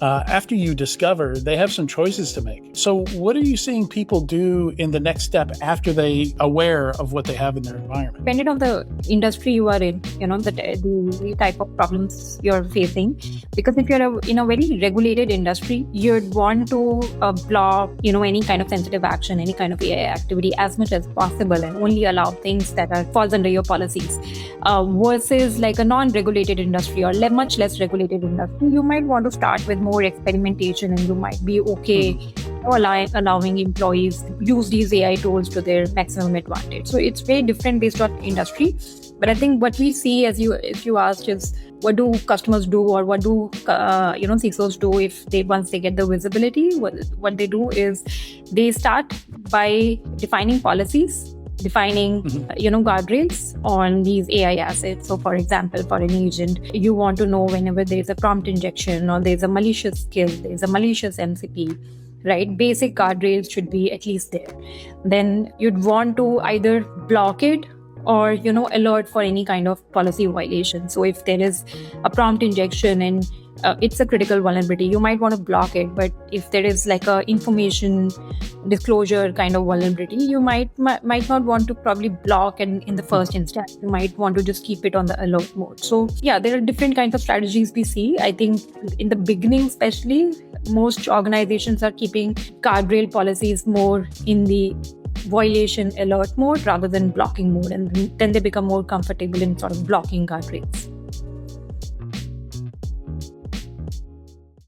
after you discover, they have some choices to make. So what are you seeing people do in the next step after they aware of what they have in their environment? Depending on the industry you are in, the type of problems you're facing. Because if you're in a very regulated industry, you'd want to block, any kind of sensitive action, any kind of AI activity as much as possible, and only allow things that falls under your policies. Versus like a non-regulated industry or much less regulated industry, you might want to start with more experimentation, and you might be okay allowing employees to use these AI tools to their maximum advantage. So it's very different based on industry. But I think what we see, if you asked, is what do customers do, or what do CISOs do if once they get the visibility? What they do is they start by defining policies, defining guardrails on these AI assets. So for example, for an agent, you want to know whenever there's a prompt injection or there's a malicious skill, there's a malicious MCP, right? Basic guardrails should be at least there. Then you'd want to either block it or alert for any kind of policy violation. So if there is a prompt injection and it's a critical vulnerability, you might want to block it. But if there is like a information disclosure kind of vulnerability, you might not want to probably block in the first instance. You might want to just keep it on the alert mode. So yeah, there are different kinds of strategies we see. I think in the beginning especially, most organizations are keeping guardrail policies more in the violation alert mode rather than blocking mode, and then they become more comfortable in sort of blocking guardrails.